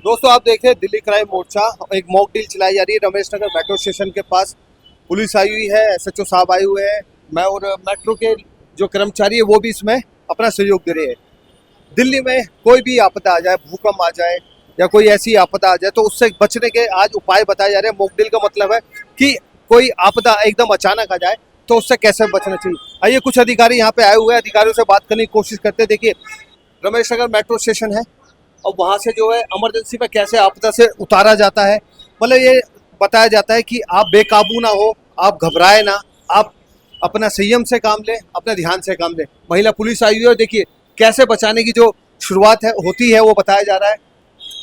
दोस्तों आप देख रहे हैं दिल्ली क्राइम मोर्चा। एक मॉक ड्रिल चलाई जा रही है रमेश नगर मेट्रो स्टेशन के पास। पुलिस आई हुई है, एसएचओ साहब आए हुए हैं, मैं और मेट्रो के जो कर्मचारी है वो भी इसमें अपना सहयोग दे रहे हैं। दिल्ली में कोई भी आपदा आ जाए, भूकंप आ जाए या कोई ऐसी आपदा आ जाए तो उससे बचने के आज उपाय बताए जा रहे हैं। मॉक ड्रिल का मतलब है कि कोई आपदा एकदम अचानक आ जाए तो उससे कैसे बचना चाहिए। आइए कुछ अधिकारी यहाँ पे आए हुए हैं, अधिकारियों से बात करने की कोशिश करते हैं। देखिए रमेश नगर मेट्रो स्टेशन है और वहाँ से जो है इमरजेंसी में कैसे आपदा से उतारा जाता है, मतलब ये बताया जाता है कि आप बेकाबू ना हो, आप घबराए ना, आप अपना संयम से काम लें, अपने ध्यान से काम लें। महिला पुलिस आई हुई है, देखिए कैसे बचाने की जो शुरुआत है होती है वो बताया जा रहा है।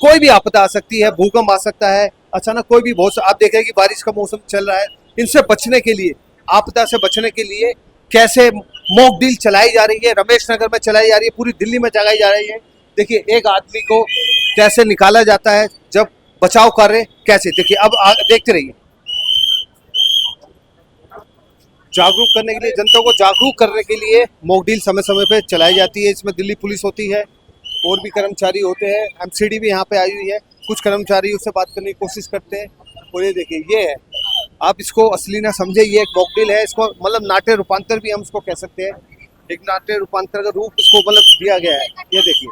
कोई भी आपदा आ सकती है, भूकंप आ सकता है, अचानक कोई भी बहुत आप देख रहे हैं कि बारिश का मौसम चल रहा है। इनसे बचने के लिए, आपदा से बचने के लिए कैसे मॉक ड्रिल चलाई जा रही है, रमेश नगर में चलाई जा रही है, पूरी दिल्ली में चलाई जा रही है। देखिए एक आदमी को कैसे निकाला जाता है, जब बचाव कार्य कैसे, देखिए अब देखते रहिए। जागरूक करने के लिए, जनता को जागरूक करने के लिए मॉक ड्रिल समय समय पे चलाई जाती है। इसमें दिल्ली पुलिस होती है और भी कर्मचारी होते हैं, एमसीडी भी यहाँ पे आई हुई है। कुछ कर्मचारी उससे बात करने की कोशिश करते हैं। और ये देखिए ये है, आप इसको असली ना समझे, ये एक मॉक ड्रिल है। इसको मतलब नाट्य रूपांतर भी हम इसको कह सकते हैं। एक नाट्य रूपांतर का रूप इसको मतलब दिया गया है। ये देखिए,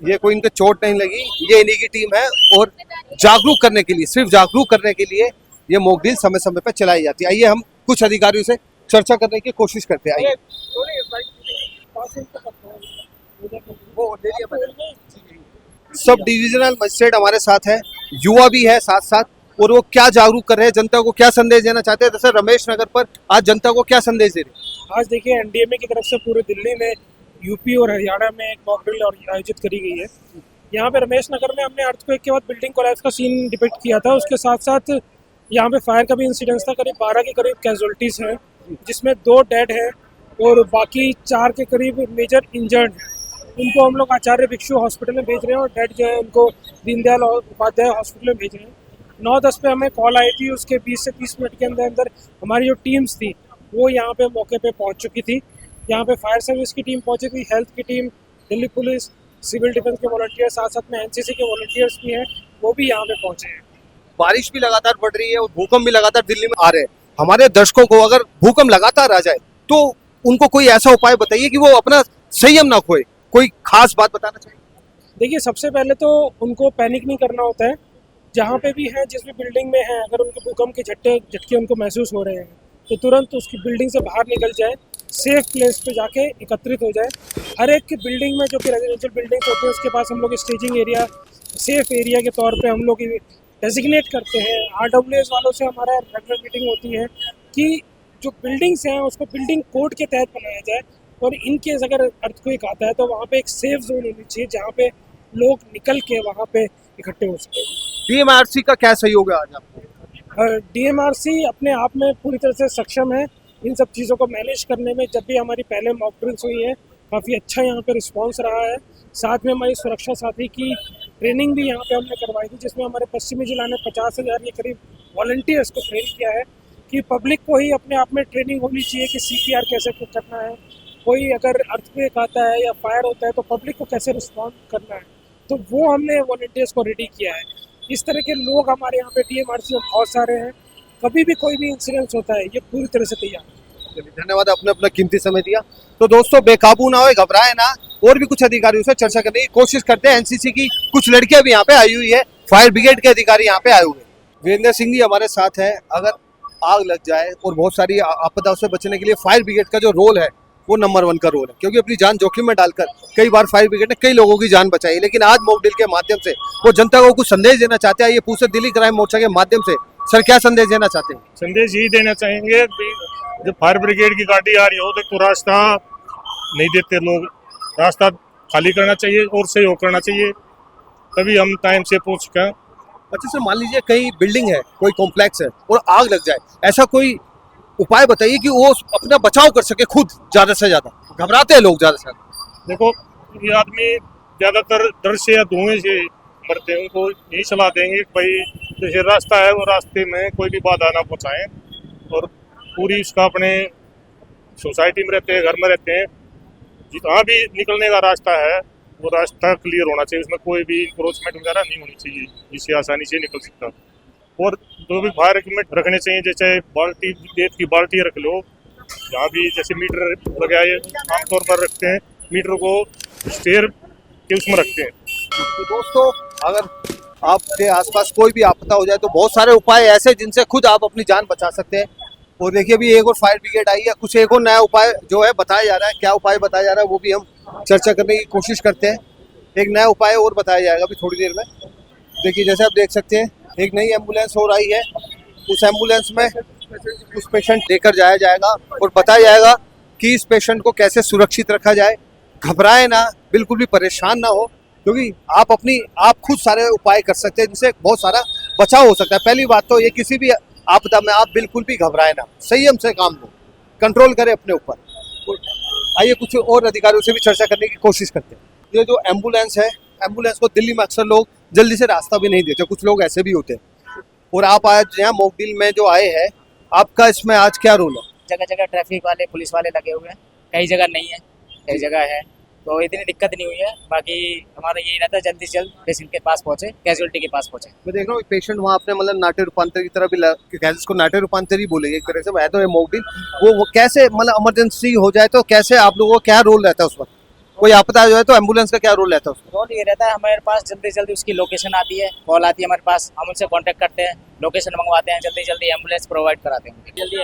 ये कोई इनके चोट नहीं लगी, ये इन्हीं की टीम है। और जागरूक करने के लिए, सिर्फ जागरूक करने के लिए ये मॉक ड्रिल समय समय पर चलाई जाती है। आइए हम कुछ अधिकारियों से चर्चा करने की कोशिश करते हैं। आइए सब डिविजनल मजिस्ट्रेट हमारे साथ है, युवा भी है साथ साथ, और वो क्या जागरूक कर रहे हैं, जनता को क्या संदेश देना चाहते हैं। जैसे रमेश नगर पर आज जनता को क्या संदेश दे रहे हैं। आज देखिए एनडीएमए की तरफ से पूरे दिल्ली में, यूपी और हरियाणा में एक मॉक ड्रिल आयोजित करी गई है। यहाँ पे रमेश नगर में हमने अर्थक्वेक के बाद बिल्डिंग कोलैप्स का सीन डिपिक्ट किया था। उसके साथ साथ यहाँ पे फायर का भी इंसिडेंस था। करीब 12 के करीब कैजुअलिटीज़ हैं, जिसमें 2 डेड हैं और बाकी 4 के करीब मेजर इंजर्ड हैं। उनको हम लोग आचार्य भिक्षु हॉस्पिटल में भेज रहे हैं और डेड जो है उनको दीनदयाल उपाध्याय हॉस्पिटल में भेज रहे हैं। 9:10 पे हमें कॉल आई थी, उसके 20 से 30 मिनट के अंदर अंदर हमारी जो टीम्स थी वो यहाँ पे मौके पे पहुँच चुकी थी। यहाँ पे फायर सर्विस की टीम पहुँची थी, हेल्थ की team, Delhi police, civil defence के वॉलंटियर, साथ साथ में एनसीसी के वॉलंटियर्स भी हैं, वो भी यहाँ पे पहुँचे हैं। बारिश भी लगातार बढ़ रही है और भूकंप भी लगातार दिल्ली में आ रहे हैं। हमारे दर्शकों को अगर भूकंप लगातार आ जाए तो उनको कोई ऐसा उपाय बताइए कि वो अपना संयम ना खोए, कोई खास बात बताना चाहिए। देखिए सबसे पहले तो उनको पैनिक नहीं करना होता है। जहाँ पे भी हैं, जिस भी बिल्डिंग में हैं, अगर उनको भूकंप के झटके उनको महसूस हो रहे हैं तो तुरंत उसकी बिल्डिंग से बाहर निकल जाए, सेफ प्लेस पे जाके एकत्रित हो जाए। हर एक की बिल्डिंग में, जो कि रेजिडेंशियल बिल्डिंग्स होती है, उसके पास हम लोग स्टेजिंग एरिया, सेफ एरिया के तौर पे हम लोग डेजिग्नेट करते हैं। आरडब्ल्यूएस वालों से हमारा रेगुलर मीटिंग होती है कि जो बिल्डिंग्स हैं उसको बिल्डिंग कोड के तहत बनाया जाए, और इन केस अगर अर्थक्वेक आता है तो वहाँ पे एक सेफ जोन होनी चाहिए जहाँ पे लोग निकल के वहाँ पे इकट्ठे हो सके। डीएमआरसी का क्या सहयोग है आज आपको। डीएमआरसी अपने आप में पूरी तरह से सक्षम है इन सब चीज़ों को मैनेज करने में। जब भी हमारी पहले मॉक ड्रिल्स हुई है काफ़ी अच्छा यहाँ पे रिस्पांस रहा है। साथ में हमारी सुरक्षा साथी की ट्रेनिंग भी यहाँ पे हमने करवाई थी, जिसमें हमारे पश्चिमी जिला ने 50,000 के करीब वॉलंटियर्स को ट्रेन किया है कि पब्लिक को ही अपने आप में ट्रेनिंग होनी चाहिए कि सीपीआर कैसे करना है, कोई अगर अर्थक्वेक आता है या फायर होता है तो पब्लिक को कैसे रिस्पॉन्ड करना है। तो वो हमने वॉलंटियर्स को रेडी किया है। इस तरह के लोग हमारे यहाँ पे डीएमआरसी में बहुत सारे हैं। कभी भी कोई भी इंसिडेंस होता है ये पूरी तरह से तैयार है। धन्यवाद, आपने अपना कीमती समय दिया। तो दोस्तों बेकाबू ना हो, घबराए ना। और भी कुछ अधिकारियों से चर्चा करने की कोशिश करते हैं। एनसीसी की कुछ लड़कियां भी यहाँ पे आई हुई है, फायर ब्रिगेड के अधिकारी यहाँ पे आए हुए हैं। वीरेंद्र सिंह जी हमारे साथ है। अगर आग लग जाए और बहुत सारी आपदाओं से बचने के लिए फायर ब्रिगेड का जो रोल है वो नंबर 1 का रोल है, क्योंकि अपनी जान जोखिम में डालकर कई बार फायर ब्रिगेड ने कई लोगों की जान बचाई। लेकिन आज मॉक ड्रिल के माध्यम से वो जनता को कुछ संदेश देना चाहते हैं। ये पूछे दिल्ली क्राइम मोर्चा के माध्यम से सर क्या संदेश देना चाहते हैं। संदेश यही देना चाहेंगे, जब फायर ब्रिगेड की गाड़ी आ रही हो तो रास्ता नहीं देते लोग, रास्ता खाली करना चाहिए और सहयोग करना चाहिए, तभी हम टाइम से पहुंच सकें। अच्छा सर, मान लीजिए कहीं बिल्डिंग है, कोई कॉम्प्लेक्स है और आग लग जाए, ऐसा कोई उपाय बताइए कि वो अपना बचाव कर सके खुद। ज्यादा से ज्यादा घबराते हैं लोग, ज्यादा से ज्यादा। देखो ये आदमी ज्यादातर डर से या धुएं से मरते हैं, उनको यही सलाह देंगे कि भाई जैसे रास्ता है वो रास्ते में कोई भी बाधा ना पहुंचाएं, और पूरी उसका अपने सोसाइटी में रहते हैं, घर में रहते हैं, जहाँ भी निकलने का रास्ता है वो रास्ता क्लियर होना चाहिए, उसमें कोई भी इंक्रोचमेंट वगैरह नहीं होनी चाहिए जिससे आसानी से निकल सकता। और जो भी फायर इक्विपमेंट रखने चाहिए, जैसे बाल्टी, रेत की बाल्टी रख लो, जहाँ भी जैसे मीटर लगाए आमतौर पर रखते हैं, मीटर को स्टेयर के उसमें रखते हैं। तो दोस्तों, अगर आपके आसपास कोई भी आपदा हो जाए तो बहुत सारे उपाय ऐसे जिनसे खुद आप अपनी जान बचा सकते हैं। और देखिए अभी एक और फायर ब्रिगेड आई है, कुछ एक और नया उपाय जो है बताया जा रहा है। क्या उपाय बताया जा रहा है वो भी हम चर्चा करने की कोशिश करते हैं। एक नया उपाय और बताया जाएगा अभी थोड़ी देर में। देखिए जैसे आप देख सकते हैं, एक नई एम्बुलेंस और आई है। उस एम्बुलेंस में उस पेशेंट लेकर जाया जाएगा और बताया जाएगा कि इस पेशेंट को कैसे सुरक्षित रखा जाए। घबराए ना, बिल्कुल भी परेशान ना हो, क्योंकि आप खुद सारे उपाय कर सकते हैं जिनसे बहुत सारा बचाव हो सकता है। पहली बात तो ये, किसी भी आपदा में आप बिल्कुल भी घबराए ना, संयम से काम लो, कंट्रोल करें अपने ऊपर। आइए कुछ और अधिकारियों से भी चर्चा करने की कोशिश करते हैं। ये जो एम्बुलेंस है, एम्बुलेंस को दिल्ली में अक्सर लोग जल्दी से रास्ता भी नहीं देते, कुछ लोग ऐसे भी होते हैं। और आप आज यहाँ मोकडिल में जो आए हैं, आपका इसमें आज क्या रोल है? जगह जगह ट्रैफिक वाले, पुलिस वाले लगे हुए हैं, कई जगह नहीं है, कई जगह है, तो इतनी दिक्कत नहीं हुई है। बाकी हमारा यही रहता है जल्दी से जल्द पेशेंट के पास पहुंचे, कैजुअलिटी के पास पहुंचे। मैं देख रहा हूँ पेशेंट वहाँ अपने मतलब नाट्य रूपांतर की तरह भी इसको नाट्य रूपांतर ही बोलेंगे एक तरह से, है तो ये मोकडिल। वो कैसे मतलब इमरजेंसी हो जाए तो कैसे आप लोगों को क्या रोल रहता है उस वक्त? कोई आपदा जो है तो एम्बुलेंस का क्या रोल रहता है उसमें? रोल ये रहता है, हमारे पास जल्दी से जल्दी उसकी लोकेशन आती है, कॉल आती है हमारे पास, हम उनसे कांटेक्ट करते हैं, लोकेशन मंगवाते हैं, जल्दी जल्दी एम्बुलेंस प्रोवाइड कराते हैं, जल्दी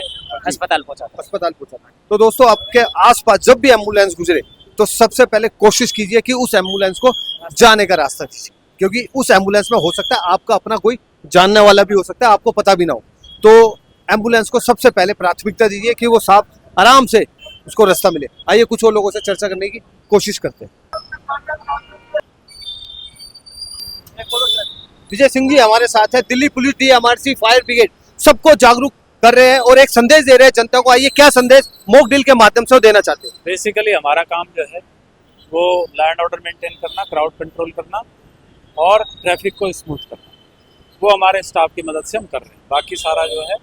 अस्पताल पहुंचाते हैं। तो दोस्तों, आपके आसपास जब भी एम्बुलेंस गुजरे तो सबसे पहले कोशिश कीजिए कि उस एम्बुलेंस को जाने का रास्ता दीजिए, क्योंकि उस एम्बुलेंस में हो सकता है आपका अपना कोई जानने वाला भी हो सकता है, आपको पता भी ना हो। तो एम्बुलेंस को सबसे पहले प्राथमिकता दीजिए कि वो साफ आराम से उसको रास्ता मिले। आइए कुछ और लोगों से चर्चा करने की कोशिश करते हैं। विजय सिंह जी हमारे साथ है, Delhi police, DMRC, fire brigade, सबको जागरूक कर रहे हैं और एक संदेश दे रहे हैं जनता को। आइए क्या संदेश मोकडिल के माध्यम से वो देना चाहते हैं? बेसिकली हमारा काम जो है वो लैंड ऑर्डर मेंटेन करना, क्राउड कंट्रोल करना और ट्रैफिक को स्मूथ करना, वो हमारे स्टाफ की मदद से हम कर रहे हैं। बाकी सारा जो है,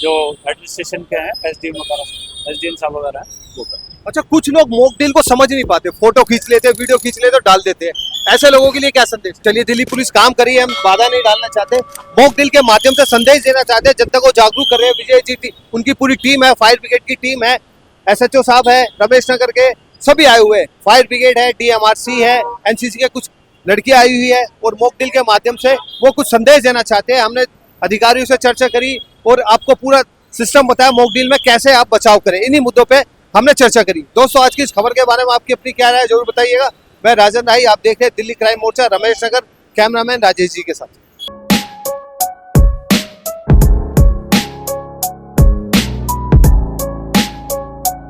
जो एडमिनिस्ट्रेशन के हैं, SDM साहब वगैरह हैं, वो कर रहे हैं। अच्छा, कुछ लोग मोकडिल को समझ ही नहीं पाते, फोटो खींच लेते, वीडियो खींच लेते और डाल देते हैं। ऐसे लोगों के लिए क्या संदेश? चलिए, दिल्ली पुलिस काम करी है, हम बाधा नहीं डालना चाहते, मोकडिल के माध्यम से संदेश देना चाहते हैं, जनता को जागरूक कर रहे हैं। विजय जी, उनकी पूरी टीम है, फायर ब्रिगेड की टीम है, SHO साहब है, रमेश नगर के सभी आए हुए हैं, फायर ब्रिगेड है, DMRC है, NCC के कुछ लड़कियां आई हुई है और मोकडिल के माध्यम से वो कुछ संदेश देना चाहते हैं। हमने अधिकारियों से चर्चा करी और आपको पूरा सिस्टम बताया मोकडिल में कैसे आप बचाव करें, इन्हीं मुद्दों पे हमने चर्चा करी। दोस्तों, आज की इस खबर के बारे में आपकी अपनी क्या राय है जरूर बताइएगा। मैं राजन राही, आप देख रहे हैं दिल्ली क्राइम मोर्चा, रमेश नगर, कैमरामैन राजेश जी के साथ।